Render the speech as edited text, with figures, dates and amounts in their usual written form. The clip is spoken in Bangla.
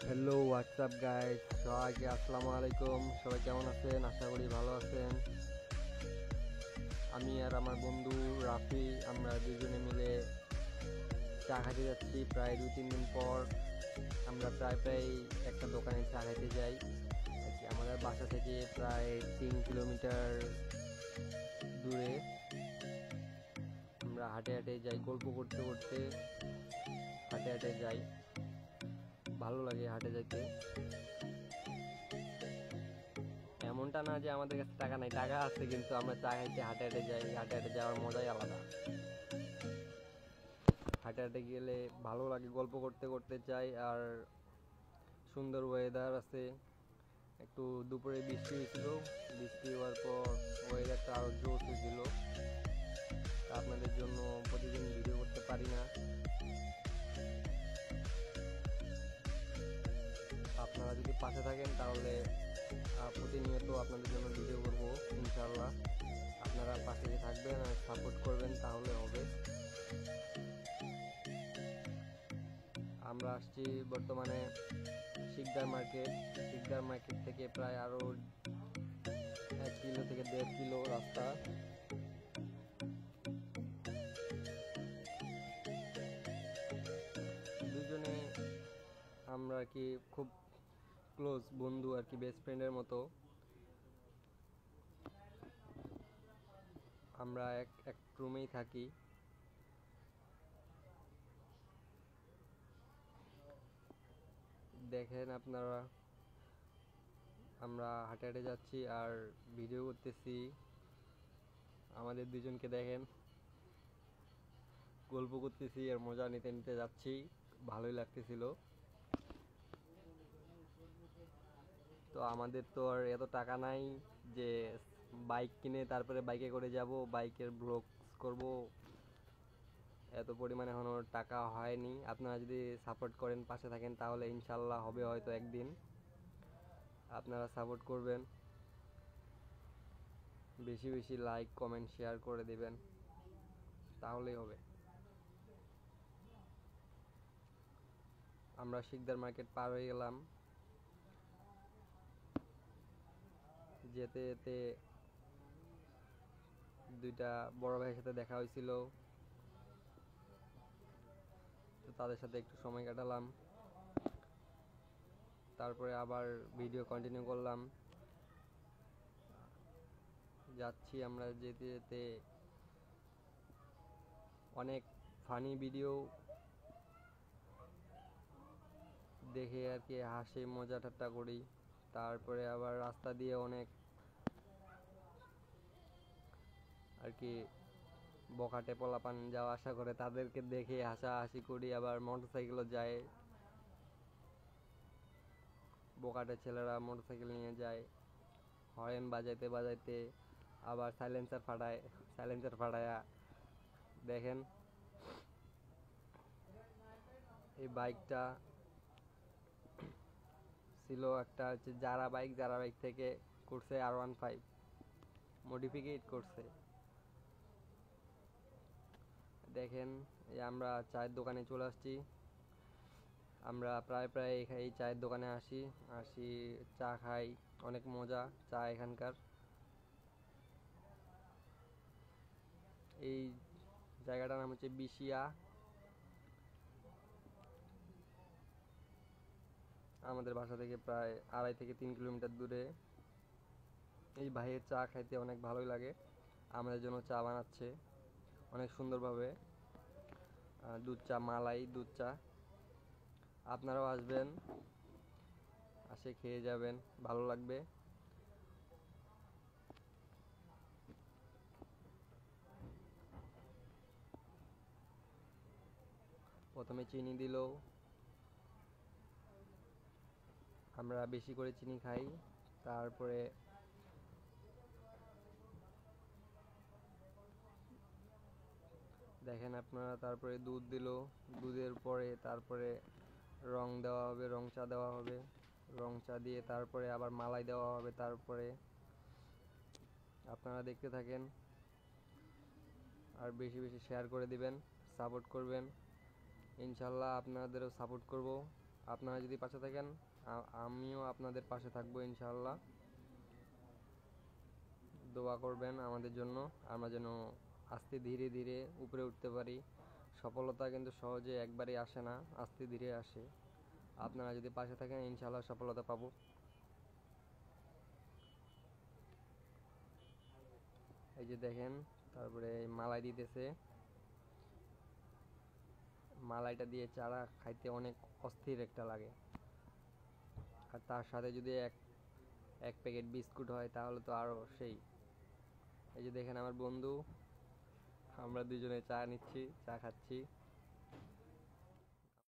হ্যালো হোয়াটসঅ্যাপ গাইস, সবাইকে আসসালামু আলাইকুম। সবাই কেমন আছেন? আশা করি ভালো আছেন। আমি আর আমার বন্ধু রাফি, আমরা দুজনে মিলে চা খাইতে যাচ্ছি প্রায় 2-3 দিন পর। আমরা প্রায় একটা দোকানে চা খাইতে যাই আর কি। আমাদের বাসা থেকে প্রায় 3 কিলোমিটার দূরে। আমরা হাঁটে হাঁটে যাই, গল্প করতে করতে হাঁটে হাঁটে যাই। ভালো লাগে হাঁটে যাইতে। এমনটা না যে আমাদের কাছে টাকা নাই, টাকা আছে, কিন্তু আমরা চা খাইতে হাঁটে হাঁটে যাই। হাঁটে হাঁটে যাওয়ার মজাই আলাদা। হাঁটে হাঁটে গেলে ভালো লাগে, গল্প করতে করতে যাই। আর সুন্দর ওয়েদার আছে। একটু দুপুরে বৃষ্টি হয়েছিল, বৃষ্টি হওয়ার পর ওয়েদারটা আরও জোস হয়েছিল। আপনাদের জন্য প্রতিদিন ভিডিও করতে পারি না, আপনারা যদি পাশে থাকেন তাহলে প্রতিনিয়ত আপনাদের জন্য ভিডিও করব ইনশাআল্লাহ। আপনারা পাশে থাকবেন আর সাপোর্ট করবেন, তাহলে হবে। আমরা আসছি বর্তমানে শিকদার মার্কেট। শিকদার মার্কেট থেকে প্রায় আরও 1 কিলো থেকে 1.5 কিলো রাস্তা। দুজনে আমরা আর কি খুব ক্লোজ বন্ধু আর কি, বেস্ট ফ্রেন্ডের মতো। আমরা এক রুমেই থাকি। দেখেন আপনারা, আমরা হাঁটে হাঁটে যাচ্ছি আর ভিডিও করতেছি। আমাদের দুজনকে দেখেন, গল্প করতেছি আর মজা নিতে নিতে যাচ্ছি। ভালোই লাগতেছিল। তো আমাদের তো আর এত টাকা নাই যে বাইক কিনে তারপরে বাইকে করে যাব, বাইকের ব্লগস করব। এত পরিমাণে এখনো টাকা হয়নি। আপনারা যদি সাপোর্ট করেন, পাশে থাকেন, তাহলে ইনশাল্লাহ হবে হয়তো একদিন। আপনারা সাপোর্ট করবেন, বেশি বেশি লাইক কমেন্ট শেয়ার করে দেবেন, তাহলেই হবে। আমরা শিকদার মার্কেট পার হয়ে গেলাম। যেতে যেতে দুইটা বড় ভাইয়ের সাথে দেখা হয়েছিল, তো তাদের সাথে একটু সময় কাটালাম। তারপরে আবার ভিডিও কন্টিনিউ করলাম। যাচ্ছি আমরা যেতে যেতে অনেক ফানি ভিডিও দেখে আর কি হাসি মজা ঠাট্টা করি। তারপরে আবার রাস্তা দিয়ে অনেক আর কি বখাটে পোলাপান যাওয়া আসা করে, তাদেরকে দেখে হাসাহাসি করি। আবার মোটরসাইকেলও যায়, বখাটে ছেলেরা মোটরসাইকেল নিয়ে যায়, হরেন বাজাইতে বাজাইতে। আবার সাইলেন্সার ফাটায়া দেখেন। এই বাইকটা ছিল একটা হচ্ছে যারা বাইক থেকে করছে R15, মডিফিকেট করছে। দেখেন, এই আমরা চায়ের দোকানে চলে আসছি। আমরা প্রায় প্রায় এই চায়ের দোকানে আসি আসি চা খাই। অনেক মজা চা এখানকার। এই জায়গাটার নাম হচ্ছে বিশিয়া। আমাদের বাসা থেকে প্রায় 2.5 থেকে 3 কিলোমিটার দূরে। এই ভাইয়ের চা খাইতে অনেক ভালোই লাগে। আমাদের জন্য চা বানাচ্ছে অনেক সুন্দরভাবে, দুধ চা, মালাই দুধ চা। আপনারাও আসবেন, আসে খেয়ে যাবেন, ভালো লাগবে। প্রথমে চিনি দিল, আমরা বেশি করে চিনি খাই। তারপরে দেখেন আপনারা, তারপরে দুধ দিল। দুধের পরে তারপরে রং দেওয়া হবে, রং চা দেওয়া হবে। রং চা দিয়ে তারপরে আবার মালাই দেওয়া হবে। তারপরে আপনারা দেখতে থাকেন আর বেশি বেশি শেয়ার করে দিবেন, সাপোর্ট করবেন। ইনশাল্লাহ আপনাদেরও সাপোর্ট করব। আপনারা যদি পাশে থাকেন আমিও আপনাদের পাশে থাকবো ইনশাআল্লাহ। দোয়া করবেন আমাদের জন্য, আমরা যেন আস্তে ধীরে ধীরে উপরে উঠতে পারি। সফলতা কিন্তু সহজে একবারই আসে না, আস্তে ধীরে আসে। আপনারা যদি পাশে থাকেন ইনশাআল্লাহ সফলতা পাবো। এই যে দেখেন, তারপরে মালাই দিতেছে। মালাইটা দিয়ে চারা খাইতে অনেক অস্থির একটা লাগে, আর তার সাথে যদি এক এক প্যাকেট বিস্কুট হয় তাহলে তো আরো সেই। এই যে দেখেন আমার বন্ধু, আমরা দুজনে চা নিচ্ছি, চা খাচ্ছি।